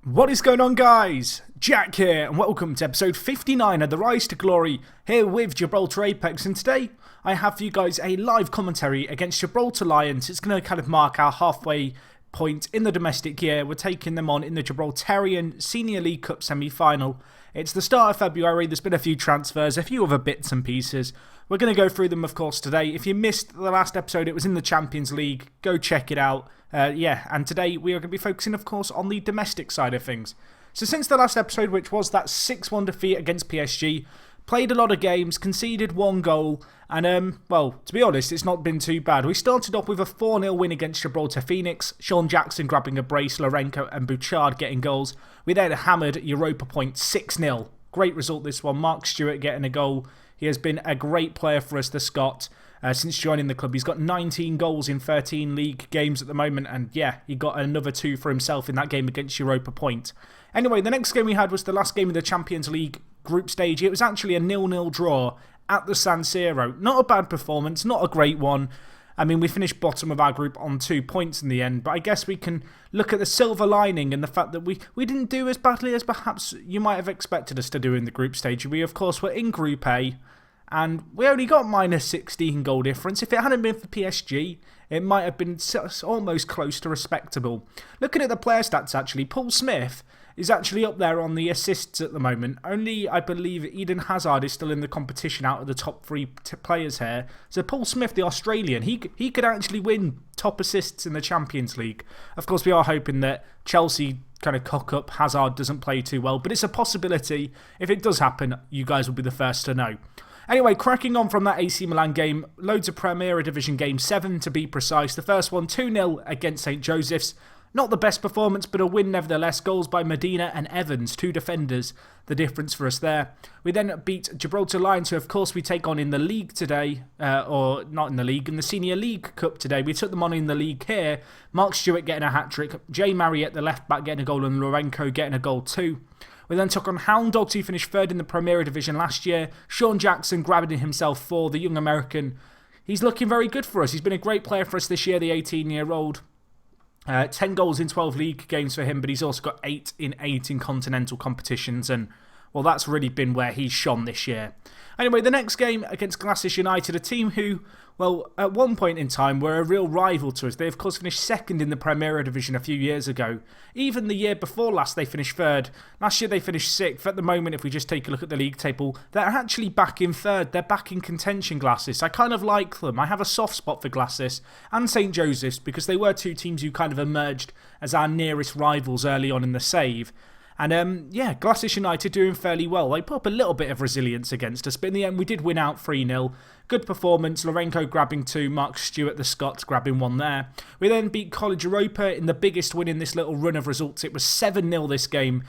What is going on, guys? Jack here, and welcome to episode 59 of the Rise to Glory, here with Gibraltar Apex, and today I have for you guys a live commentary against Gibraltar Lions. It's going to kind of mark our halfway point in the domestic year. We're taking them on in the Gibraltarian Senior League Cup semi-final. It's the start of February, there's been a few transfers, a few other bits and pieces. We're going to go through them, of course, today. If you missed the last episode, it was in the Champions League. Go check it out. And today we are going to be focusing, of course, on the domestic side of things. So since the last episode, which was that 6-1 defeat against PSG, played a lot of games, conceded one goal, and, well, to be honest, it's not been too bad. We started off with a 4-0 win against Gibraltar Phoenix, Sean Jackson grabbing a brace, Lorenko and Bouchard getting goals. We then hammered Europa Point 6-0. Great result this one. Mark Stewart getting a goal. He has been a great player for us, the Scot. Since joining the club, he's got 19 goals in 13 league games at the moment, and yeah, he got another 2 for himself in that game against Europa Point. Anyway, the next game we had was the last game of the Champions League group stage. It was actually a 0-0 draw at the San Siro. Not a bad performance, not a great one. I mean, we finished bottom of our group on 2 points in the end, but I guess we can look at the silver lining and the fact that we didn't do as badly as perhaps you might have expected us to do in the group stage. We, of course, were in Group A, and we only got minus 16 goal difference. If it hadn't been for PSG, it might have been almost close to respectable. Looking at the player stats, actually, Paul Smith is actually up there on the assists at the moment. Only, I believe, Eden Hazard is still in the competition out of the top 3 players here. So Paul Smith, the Australian, he could actually win top assists in the Champions League. Of course, we are hoping that Chelsea kind of cock up, Hazard doesn't play too well, but it's a possibility. If it does happen, you guys will be the first to know. Anyway, cracking on from that AC Milan game, loads of Premier Division games, 7 to be precise. The first one, 2-0 against St. Joseph's. Not the best performance, but a win nevertheless. Goals by Medina and Evans, 2 defenders, the difference for us there. We then beat Gibraltar Lions, who of course we take on in the league today, or not in the league, in the Senior League Cup today. We took them on in the league here. Mark Stewart getting a hat-trick, Jay Marriott, the left-back, getting a goal, and Lorenko getting a goal too. We then took on Hound Dogs, who finished 3rd in the Premier Division last year. Sean Jackson grabbing himself for the young American. He's looking very good for us. He's been a great player for us this year, the 18-year-old. 10 goals in 12 league games for him, but he's also got 8 in 8 in continental competitions, and well, that's really been where he's shone this year. Anyway, the next game against Glasgow United, a team who, well, at one point in time were a real rival to us. They, of course, finished 2nd in the Premier Division a few years ago. Even the year before last, they finished 3rd. Last year, they finished 6th. At the moment, if we just take a look at the league table, they're actually back in 3rd. They're back in contention, Glasgow. I kind of like them. I have a soft spot for Glasgow and St. Joseph's because they were 2 teams who kind of emerged as our nearest rivals early on in the save. And yeah, Glasgow United doing fairly well. They put up a little bit of resilience against us, but in the end we did win out 3-0. Good performance, Lorenko grabbing 2, Mark Stewart, the Scots, grabbing 1 there. We then beat College Europa in the biggest win in this little run of results. It was 7-0 this game.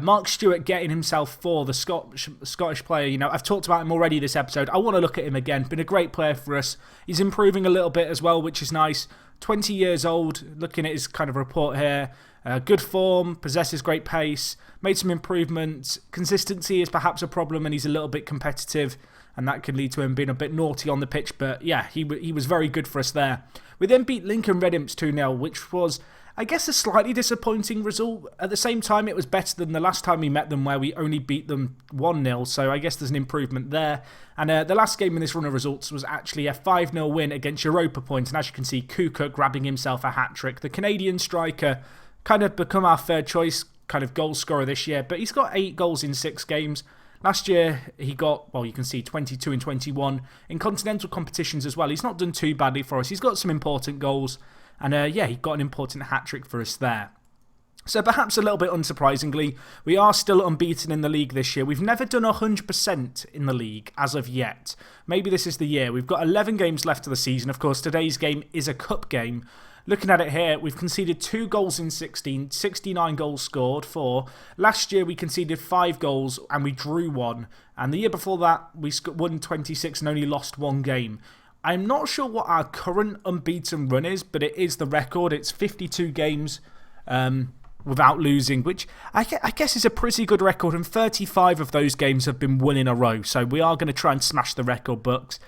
Mark Stewart getting himself for the Scottish player. You know, I've talked about him already this episode. I want to look at him again. Been a great player for us. He's improving a little bit as well, which is nice. 20 years old, looking at his kind of report here. Good form, possesses great pace, made some improvements. Consistency is perhaps a problem, and he's a little bit competitive, and that can lead to him being a bit naughty on the pitch. But yeah, he was very good for us there. We then beat Lincoln Red Imps 2-0, which was, I guess, a slightly disappointing result. At the same time, it was better than the last time we met them, where we only beat them 1-0, so I guess there's an improvement there. And the last game in this run of results was actually a 5-0 win against Europa Point, and as you can see, Kuka grabbing himself a hat-trick. The Canadian striker kind of become our third choice kind of goal scorer this year, but he's got 8 goals in 6 games. Last year, he got, well, you can see 22 and 21 in continental competitions as well. He's not done too badly for us. He's got some important goals, and yeah, he got an important hat-trick for us there. So perhaps a little bit unsurprisingly, we are still unbeaten in the league this year. We've never done 100% in the league as of yet. Maybe this is the year. We've got 11 games left of the season. Of course, today's game is a cup game. Looking at it here, we've conceded 2 goals in 16, 69 goals scored for. Last year, we conceded 5 goals and we drew 1. And the year before that, we won 26 and only lost 1 game. I'm not sure what our current unbeaten run is, but it is the record. It's 52 games without losing, which I guess is a pretty good record. And 35 of those games have been won in a row. So we are going to try and smash the record books.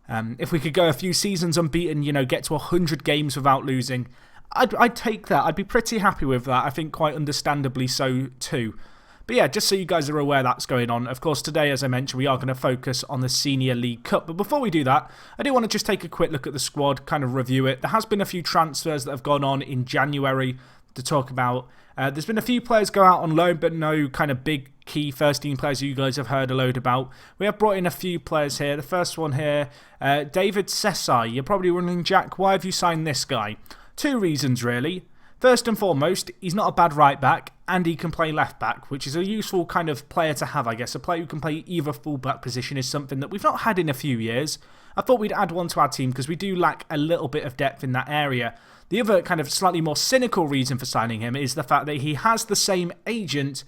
If we could go a few seasons unbeaten, you know, get to 100 games without losing, I'd take that. I'd be pretty happy with that. I think quite understandably so too. But yeah, just so you guys are aware that's going on. Of course, today, as I mentioned, we are going to focus on the Senior League Cup. But before we do that, I do want to just take a quick look at the squad, kind of review it. There has been a few transfers that have gone on in January to talk about. There's been a few players go out on loan, but no kind of big key first-team players you guys have heard a load about. We have brought in a few players here. The first one here, David Sesai. You're probably wondering, Jack, why have you signed this guy? Two reasons, really. First and foremost, he's not a bad right back and he can play left back, which is a useful kind of player to have, I guess. A player who can play either full back position is something that we've not had in a few years. I thought we'd add one to our team because we do lack a little bit of depth in that area. The other kind of slightly more cynical reason for signing him is the fact that he has the same agent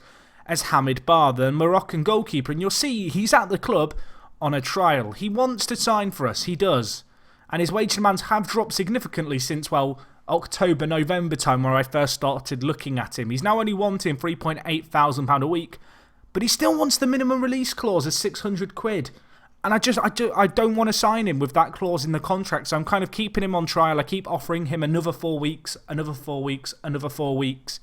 as Hamid Bar, the Moroccan goalkeeper. And you'll see he's at the club on a trial. He wants to sign for us. He does. And his wage demands have dropped significantly since, well, October, November time where I first started looking at him. He's now only wanting £3,800 a week, but he still wants the minimum release clause of £600. And I don't want to sign him with that clause in the contract, so I'm kind of keeping him on trial. I keep offering him another 4 weeks, another 4 weeks, another 4 weeks.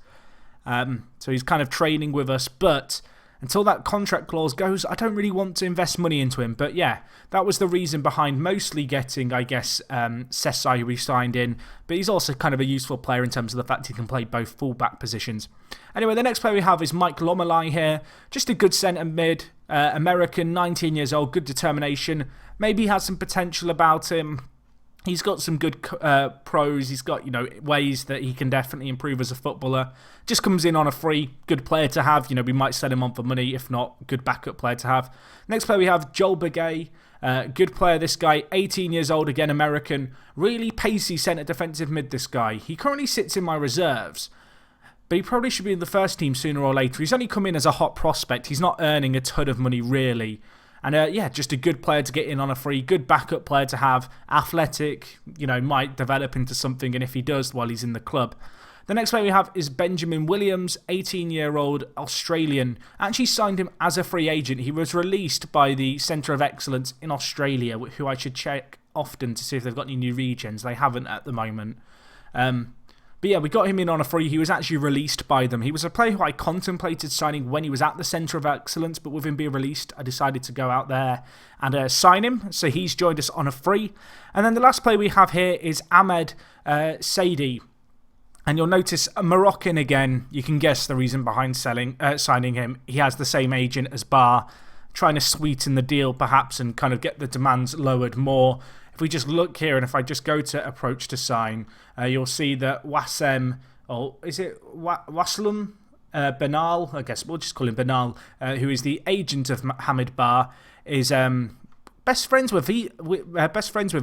So he's kind of training with us, but until that contract clause goes, I don't really want to invest money into him. But yeah, that was the reason behind mostly getting, I guess, Sesai, who we signed in. But he's also kind of a useful player in terms of the fact he can play both full-back positions. Anyway, the next player we have is Mike Lomelai here. Just a good centre mid, American, 19 years old, good determination. Maybe he has some potential about him. He's got some good pros. He's got, ways that he can definitely improve as a footballer. Just comes in on a free. Good player to have. We might sell him on for money. If not, good backup player to have. Next player we have Joel Begay. Good player, this guy. 18 years old, again, American. Really pacey centre defensive mid, this guy. He currently sits in my reserves, but he probably should be in the first team sooner or later. He's only come in as a hot prospect. He's not earning a ton of money, really. And yeah, just a good player to get in on a free, good backup player to have, athletic, might develop into something, and if he does, well, he's in the club. The next player we have is Benjamin Williams, 18-year-old Australian. Actually signed him as a free agent. He was released by the Centre of Excellence in Australia, who I should check often to see if they've got any new regions. They haven't at the moment. But yeah, we got him in on a free. He was actually released by them. He was a player who I contemplated signing when he was at the Centre of Excellence, but with him being released, I decided to go out there and sign him. So he's joined us on a free. And then the last player we have here is Ahmed Saidi. And you'll notice a Moroccan again. You can guess the reason behind signing him. He has the same agent as Bar, trying to sweeten the deal perhaps and kind of get the demands lowered more. If we just look here, and if I just go to approach to sign, you'll see that Waslum Benal, I guess we'll just call him Benal, who is the agent of Hamid Bar, is best friends with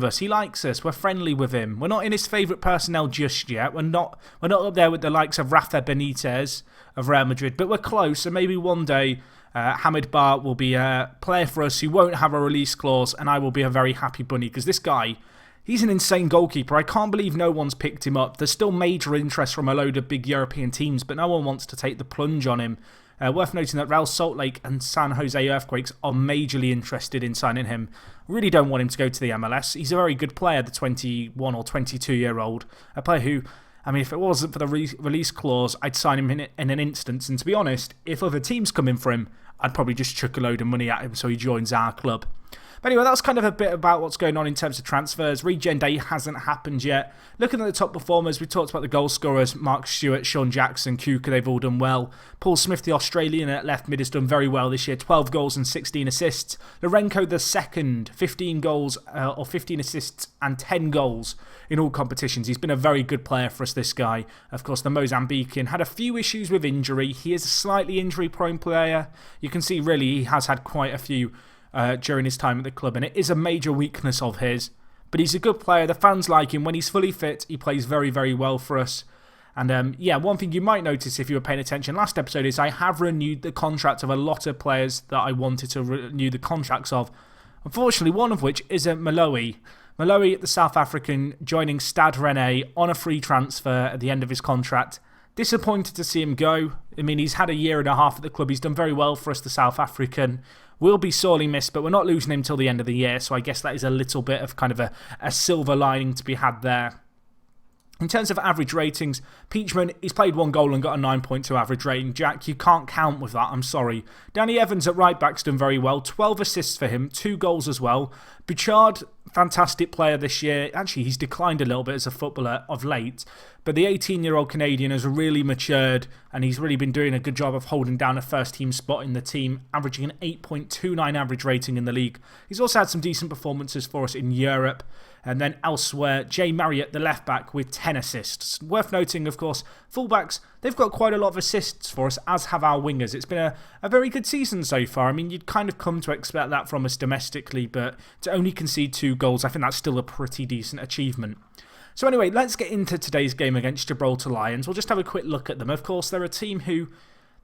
us. He likes us. We're friendly with him. We're not in his favourite personnel just yet. We're not up there with the likes of Rafa Benitez of Real Madrid, but we're close. And maybe one day Hamid Bar will be a player for us who won't have a release clause, and I will be a very happy bunny because this guy, he's an insane goalkeeper. I can't believe no one's picked him up. There's still major interest from a load of big European teams, but no one wants to take the plunge on him. Worth noting that Real Salt Lake and San Jose Earthquakes are majorly interested in signing him. Really don't want him to go to the MLS. He's a very good player, the 21 or 22-year-old. A player who, if it wasn't for the release clause, I'd sign him in an instant. And to be honest, if other teams come in for him, I'd probably just chuck a load of money at him so he joins our club. But anyway, that's kind of a bit about what's going on in terms of transfers. Regen Day hasn't happened yet. Looking at the top performers, we talked about the goal scorers. Mark Stewart, Sean Jackson, Kuka, they've all done well. Paul Smith, the Australian at left mid, has done very well this year. 12 goals and 16 assists. Lorenko the second, 15 goals or 15 assists and 10 goals in all competitions. He's been a very good player for us, this guy. Of course, the Mozambican had a few issues with injury. He is a slightly injury-prone player. You can see, really, he has had quite a few during his time at the club, and it is a major weakness of his. But he's a good player. The fans like him. When he's fully fit, he plays very, very well for us. And yeah, one thing you might notice if you were paying attention last episode is I have renewed the contract of a lot of players that I wanted to renew the contracts of. Unfortunately, one of which is Malawi. Malawi, the South African, joining Stade Rennais on a free transfer at the end of his contract. Disappointed to see him go. He's had a year and a half at the club. He's done very well for us, the South African. Will be sorely missed, but we're not losing him till the end of the year, so I guess that is a little bit of kind of a silver lining to be had there. In terms of average ratings, Peachman, he's played 1 goal and got a 9.2 average rating. Jack, you can't count with that, I'm sorry. Danny Evans at right back's done very well. 12 assists for him, 2 goals as well. Bouchard, fantastic player this year. Actually, he's declined a little bit as a footballer of late. But the 18-year-old Canadian has really matured and he's really been doing a good job of holding down a first-team spot in the team, averaging an 8.29 average rating in the league. He's also had some decent performances for us in Europe. And then elsewhere, Jay Marriott, the left-back, with 10 assists. Worth noting, of course, fullbacks, they've got quite a lot of assists for us, as have our wingers. It's been a very good season so far. I mean, you'd kind of come to expect that from us domestically, but to only concede 2 goals, I think that's still a pretty decent achievement. So anyway, let's get into today's game against Gibraltar Lions. We'll just have a quick look at them. Of course, they're a team who,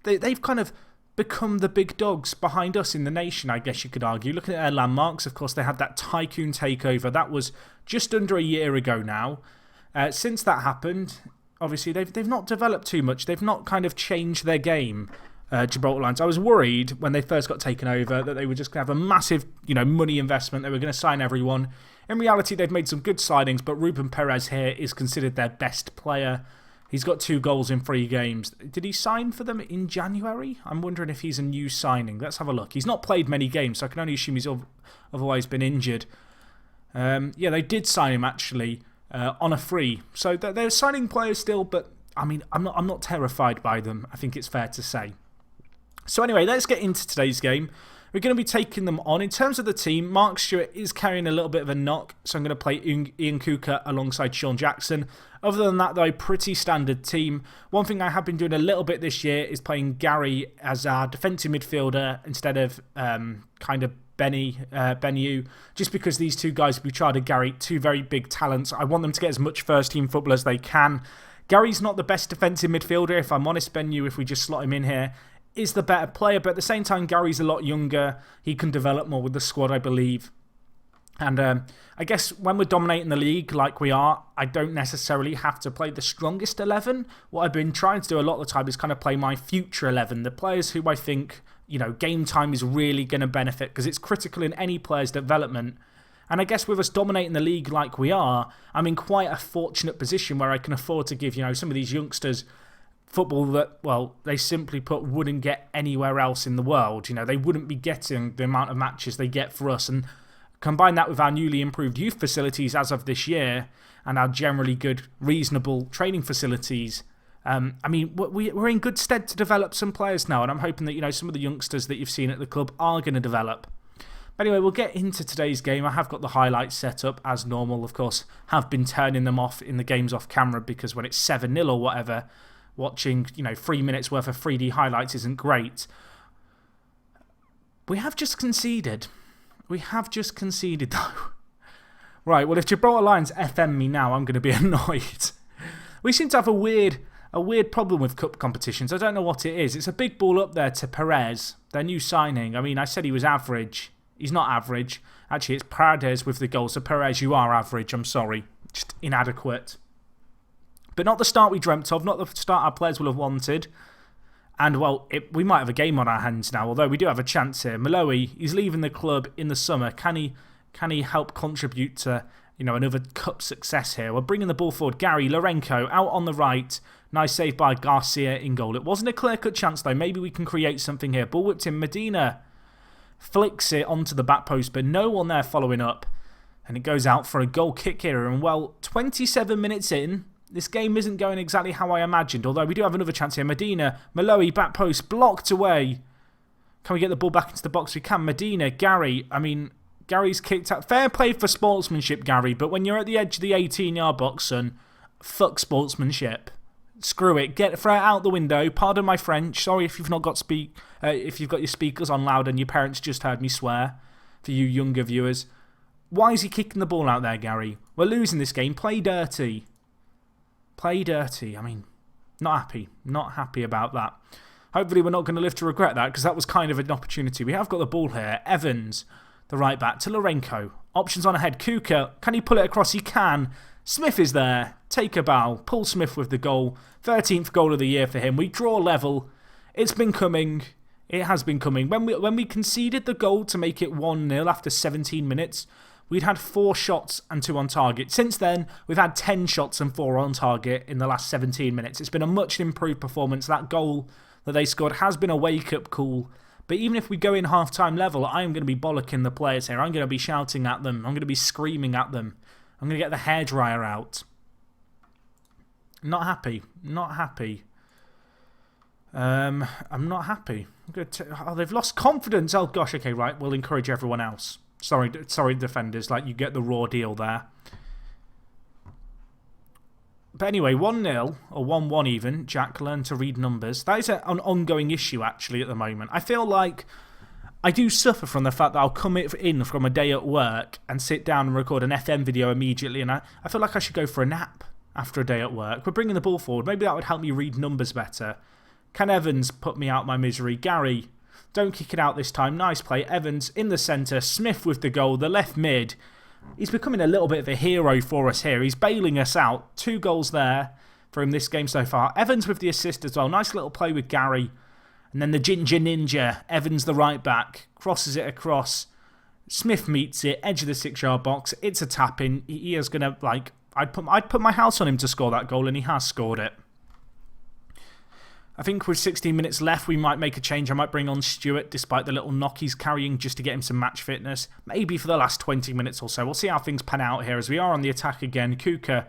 they've kind of become the big dogs behind us in the nation, I guess you could argue. Looking at their landmarks, of course, they had that tycoon takeover. That was just under a year ago now. Since that happened, obviously, they've not developed too much. They've not kind of changed their game, Gibraltar Lions. I was worried when they first got taken over that they were just going to have a massive, money investment. They were going to sign everyone. In reality, they've made some good signings, but Ruben Perez here is considered their best player. He's got 2 goals in 3 games. Did he sign for them in January? I'm wondering if he's a new signing. Let's have a look. He's not played many games, so I can only assume he's otherwise been injured. Yeah, they did sign him actually on a free. So they're signing players still, but I mean, I'm not terrified by them, I think it's fair to say. So anyway, let's get into today's game. We're going to be taking them on. In terms of the team, Mark Stewart is carrying a little bit of a knock, so I'm going to play Ian Kuka alongside Sean Jackson. Other than that, though, pretty standard team. One thing I have been doing a little bit this year is playing Gary as our defensive midfielder instead of kind of Benyu, just because these 2 guys, Bouchard and Gary, 2 very big talents. I want them to get as much first-team football as they can. Gary's not the best defensive midfielder, if I'm honest. Benyu, if we just slot him in here, is the better player, but at the same time, Gary's a lot younger. He can develop more with the squad, I believe. And I guess when we're dominating the league like we are, I don't necessarily have to play the strongest 11. What I've been trying to do a lot of the time is kind of play my future 11, the players who I think, game time is really going to benefit because it's critical in any player's development. And I guess with us dominating the league like we are, I'm in quite a fortunate position where I can afford to give, some of these youngsters football that, well, they simply put wouldn't get anywhere else in the world. They wouldn't be getting the amount of matches they get for us. And combine that with our newly improved youth facilities as of this year and our generally good, reasonable training facilities. I mean, we're in good stead to develop some players now, and I'm hoping that, some of the youngsters that you've seen at the club are going to develop. Anyway, we'll get into today's game. I have got the highlights set up as normal, of course. Have been turning them off in the games off camera because when it's 7-0 or whatever, watching, 3 minutes worth of 3D highlights isn't great. We have just conceded. We have just conceded, though. Right, well, if Gibraltar Lions FM me now, I'm going to be annoyed. We seem to have a weird problem with cup competitions. I don't know what it is. It's a big ball up there to Perez, their new signing. I mean, I said he was average. He's not average. Actually, it's Paredes with the goal. So, Perez, you are average. I'm sorry. Just inadequate. But not the start we dreamt of. Not the start our players will have wanted. And, well, we might have a game on our hands now, although we do have a chance here. Malloy, he's leaving the club in the summer. Can he help contribute to, another cup success here? We're bringing the ball forward. Gary, Lorenko, out on the right. Nice save by Garcia in goal. It wasn't a clear-cut chance, though. Maybe we can create something here. Ball whipped in. Medina flicks it onto the back post, but no one there following up. And it goes out for a goal kick here. And, well, 27 minutes in, this game isn't going exactly how I imagined, although we do have another chance here. Medina, Malloy, back post, blocked away. Can we get the ball back into the box? We can. Medina, Gary. I mean, Gary's kicked out. Fair play for sportsmanship, Gary, but when you're at the edge of the 18-yard box, son, fuck sportsmanship. Screw it. Throw it out the window. Pardon my French. Sorry if you've not got if you've got your speakers on loud and your parents just heard me swear. For you younger viewers, why is he kicking the ball out there, Gary? We're losing this game. Play dirty. Play dirty. I mean, not happy. Not happy about that. Hopefully we're not going to live to regret that because that was kind of an opportunity. We have got the ball here. Evans, the right back, to Lorenko. Options on ahead. Kuka, can he pull it across? He can. Smith is there. Take a bow. Paul Smith with the goal. 13th goal of the year for him. We draw level. It's been coming. It has been coming. When we conceded the goal to make it 1-0 after 17 minutes, we'd had 4 shots and 2 on target. Since then, we've had 10 shots and 4 on target in the last 17 minutes. It's been a much improved performance. That goal that they scored has been a wake-up call. But even if we go in half-time level, I am going to be bollocking the players here. I'm going to be shouting at them. I'm going to be screaming at them. I'm going to get the hairdryer out. Not happy. Not happy. I'm not happy. Oh, they've lost confidence. Oh, gosh. Okay, right. We'll encourage everyone else. Sorry, defenders. Like, you get the raw deal there. But anyway, 1-0, or 1-1 even. Jack learned to read numbers. That is an ongoing issue, actually, at the moment. I feel like I do suffer from the fact that I'll come in from a day at work and sit down and record an FM video immediately, and I feel like I should go for a nap after a day at work. We're bringing the ball forward. Maybe that would help me read numbers better. Can Evans put me out my misery? Gary, don't kick it out this time. Nice play. Evans in the centre. Smith with the goal. The left mid. He's becoming a little bit of a hero for us here. He's bailing us out. 2 goals there for him this game so far. Evans with the assist as well. Nice little play with Gary. And then the Ginger Ninja. Evans the right back. Crosses it across. Smith meets it. Edge of the 6-yard box. It's a tap-in. He is going to, like... I'd put my house on him to score that goal, and he has scored it. I think with 16 minutes left, we might make a change. I might bring on Stewart, despite the little knock he's carrying, just to get him some match fitness. Maybe for the last 20 minutes or so. We'll see how things pan out here as we are on the attack again. Kuka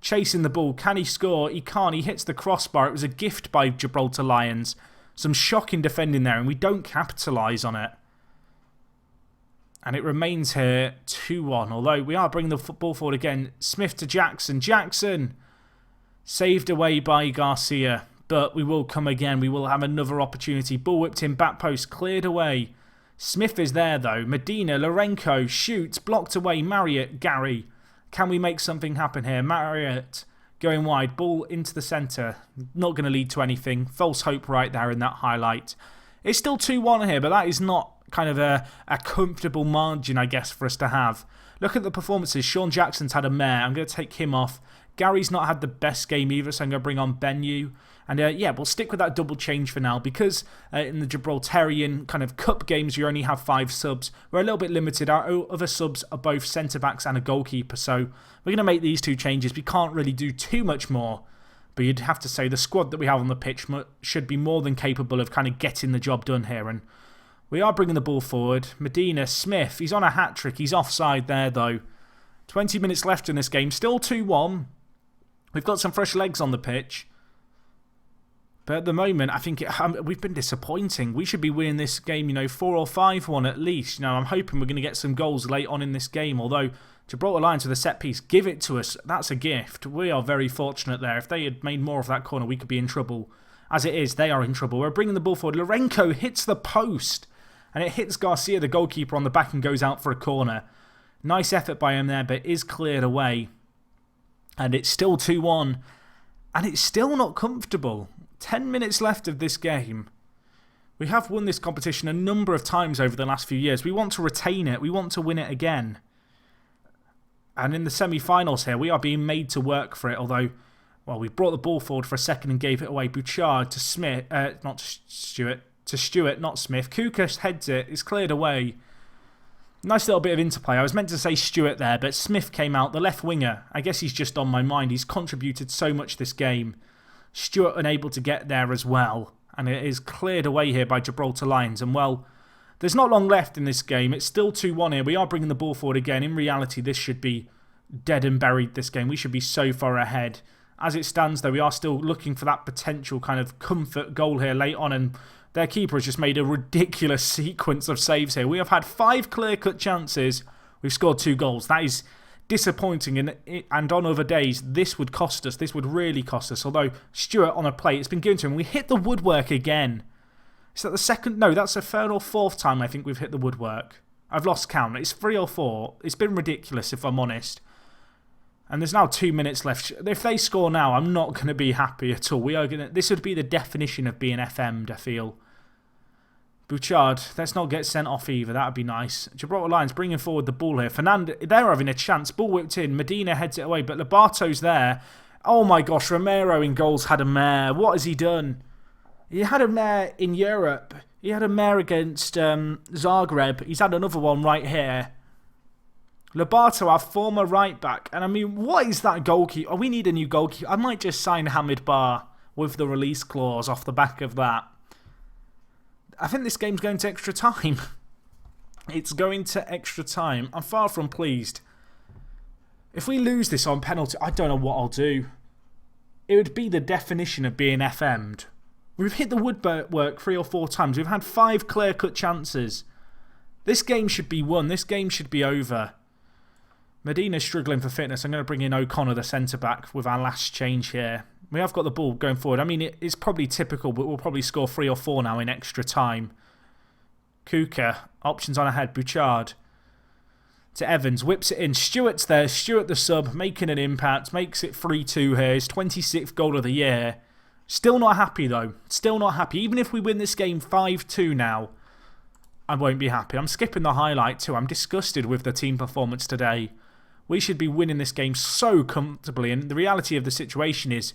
chasing the ball. Can he score? He can't. He hits the crossbar. It was a gift by Gibraltar Lions. Some shocking defending there, and we don't capitalise on it. And it remains here 2-1. Although we are bringing the football forward again. Smith to Jackson. Jackson saved away by Garcia. But we will come again. We will have another opportunity. Ball whipped in. Back post. Cleared away. Smith is there though. Medina. Lorenko. Shoots. Blocked away. Marriott. Gary. Can we make something happen here? Marriott going wide. Ball into the centre. Not going to lead to anything. False hope right there in that highlight. It's still 2-1 here. But that is not kind of a comfortable margin, I guess, for us to have. Look at the performances. Sean Jackson's had a mare. I'm going to take him off. Gary's not had the best game either, so I'm going to bring on Benyu. And yeah, we'll stick with that double change for now because in the Gibraltarian kind of cup games, you only have 5 subs. We're a little bit limited. Our other subs are both centre-backs and a goalkeeper, so we're going to make these 2 changes. We can't really do too much more, but you'd have to say the squad that we have on the pitch should be more than capable of kind of getting the job done here. And we are bringing the ball forward. Medina, Smith, he's on a hat-trick. He's offside there, though. 20 minutes left in this game. Still 2-1. We've got some fresh legs on the pitch. But at the moment, I think we've been disappointing. We should be winning this game, 4 or 5-1 at least. I'm hoping we're going to get some goals late on in this game. Although, Gibraltar Lions with a set piece, give it to us. That's a gift. We are very fortunate there. If they had made more of that corner, we could be in trouble. As it is, they are in trouble. We're bringing the ball forward. Lorenko hits the post. And it hits Garcia, the goalkeeper, on the back and goes out for a corner. Nice effort by him there, but it is cleared away. And it's still 2-1. And it's still not comfortable. 10 minutes left of this game. We have won this competition a number of times over the last few years. We want to retain it. We want to win it again. And in the semi-finals here, we are being made to work for it. Although, well, we brought the ball forward for a second and gave it away. Bouchard to Smith. Not to Stewart. To Stewart, not Smith. Kukas heads it. It's cleared away. Nice little bit of interplay. I was meant to say Stewart there, but Smith came out. The left winger. I guess he's just on my mind. He's contributed so much this game. Stewart unable to get there as well. And it is cleared away here by Gibraltar Lions. And well, there's not long left in this game. It's still 2-1 here. We are bringing the ball forward again. In reality, this should be dead and buried, this game. We should be so far ahead. As it stands, though, we are still looking for that potential kind of comfort goal here late on. And their keeper has just made a ridiculous sequence of saves here. We have had 5 clear-cut chances. We've scored 2 goals. That is disappointing. And on other days, this would cost us. This would really cost us. Although Stewart on a plate, it's been given to him. We hit the woodwork again. Is that the second? No, that's the 3rd or 4th time I think we've hit the woodwork. I've lost count. It's 3 or 4. It's been ridiculous, if I'm honest. And there's now 2 minutes left. If they score now, I'm not going to be happy at all. This would be the definition of being FM'd, I feel. Bouchard, let's not get sent off either. That would be nice. Gibraltar Lions bringing forward the ball here. Fernando, they're having a chance. Ball whipped in. Medina heads it away, but Lobato's there. Oh my gosh, Romero in goals had a mare. What has he done? He had a mare in Europe. He had a mare against Zagreb. He's had another one right here. Lobato, our former right back. And I mean, what is that goalkeeper? Oh, we need a new goalkeeper. I might just sign Hamid Bar with the release clause off the back of that. I think this game's going to extra time. It's going to extra time. I'm far from pleased. If we lose this on penalty, I don't know what I'll do. It would be the definition of being FM'd. We've hit the woodwork 3 or 4 times. We've had 5 clear-cut chances. This game should be won. This game should be over. Medina's struggling for fitness. I'm going to bring in O'Connor, the centre-back, with our last change here. We have got the ball going forward. I mean, it's probably typical, but we'll probably score 3 or 4 now in extra time. Kuka, options on ahead. Bouchard to Evans, whips it in. Stewart's there. Stewart the sub, making an impact. Makes it 3-2 here. His 26th goal of the year. Still not happy, though. Still not happy. Even if we win this game 5-2 now, I won't be happy. I'm skipping the highlight too. I'm disgusted with the team performance today. We should be winning this game so comfortably. And the reality of the situation is,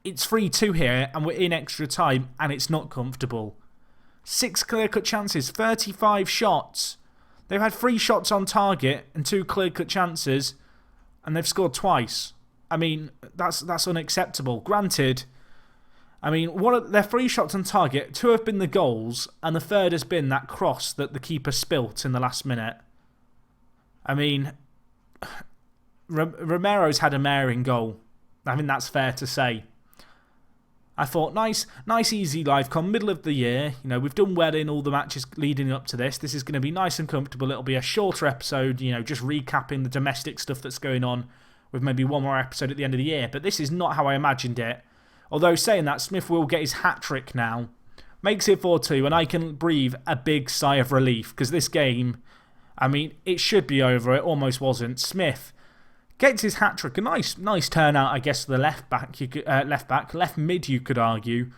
it's 3-2 here and we're in extra time and it's not comfortable. 6 clear-cut chances, 35 shots. They've had 3 shots on target and 2 clear-cut chances and they've scored twice. I mean, that's unacceptable. Granted, I mean, they're 3 shots on target, 2 have been the goals and the third has been that cross that the keeper spilt in the last minute. I mean, Romero's had a mare in goal. I think that's fair to say. I thought, nice easy live com, middle of the year. You know, we've done well in all the matches leading up to this. This is going to be nice and comfortable. It'll be a shorter episode, you know, just recapping the domestic stuff that's going on with maybe one more episode at the end of the year. But this is not how I imagined it. Although saying that, Smith will get his hat-trick now. Makes it 4-2 and I can breathe a big sigh of relief because this game, I mean, it should be over. It almost wasn't. Smith gets his hat-trick. A nice turnout, I guess, for the left mid, you could argue.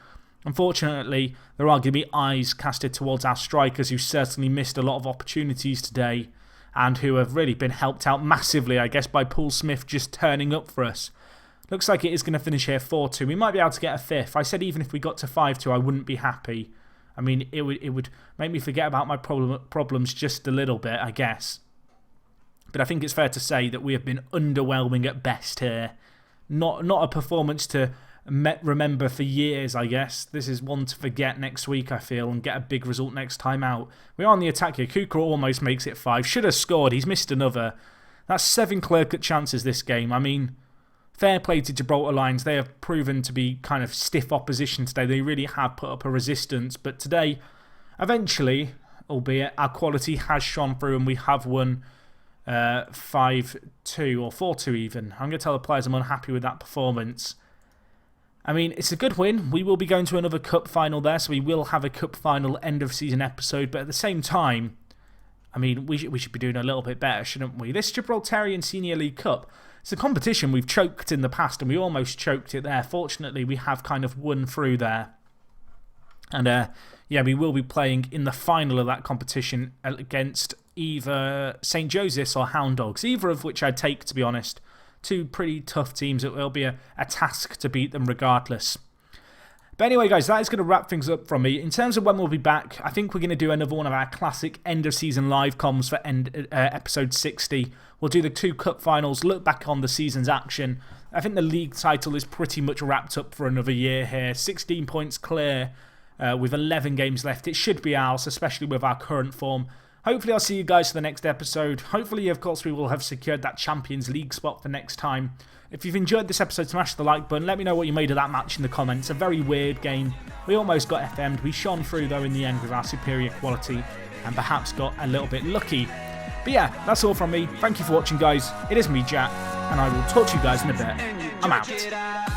Unfortunately, there are going to be eyes casted towards our strikers who certainly missed a lot of opportunities today and who have really been helped out massively, I guess, by Paul Smith just turning up for us. Looks like it is going to finish here 4-2. We might be able to get a 5th. I said even if we got to 5-2, I wouldn't be happy. I mean, it would make me forget about my problems just a little bit, I guess. But I think it's fair to say that we have been underwhelming at best here. Not a performance to remember for years, I guess. This is one to forget next week, I feel, and get a big result next time out. We are on the attack here. Kuka almost makes it 5. Should have scored. He's missed another. That's 7 clear-cut chances this game. I mean, fair play to Gibraltar Lions. They have proven to be kind of stiff opposition today. They really have put up a resistance. But today, eventually, albeit our quality has shone through and we have won 5-2 or 4-2 even. I'm going to tell the players I'm unhappy with that performance. I mean, it's a good win. We will be going to another cup final there, so we will have a cup final end of season episode. But at the same time, I mean, we should be doing a little bit better, shouldn't we? This Gibraltarian Senior League Cup, it's a competition we've choked in the past, and we almost choked it there. Fortunately, we have kind of won through there. And yeah, we will be playing in the final of that competition against either St. Joseph's or Hound Dogs, either of which I'd take, to be honest. 2 pretty tough teams. It will be a task to beat them regardless. But anyway, guys, that is going to wrap things up from me. In terms of when we'll be back, I think we're going to do another one of our classic end-of-season live comms for episode 60. We'll do the 2 cup finals, look back on the season's action. I think the league title is pretty much wrapped up for another year here. 16 points clear with 11 games left. It should be ours, especially with our current form. Hopefully I'll see you guys for the next episode. Hopefully, of course, we will have secured that Champions League spot for next time. If you've enjoyed this episode, smash the like button. Let me know what you made of that match in the comments. A very weird game. We almost got FM'd. We shone through, though, in the end with our superior quality and perhaps got a little bit lucky. But yeah, that's all from me. Thank you for watching, guys. It is me, Jack, and I will talk to you guys in a bit. I'm out.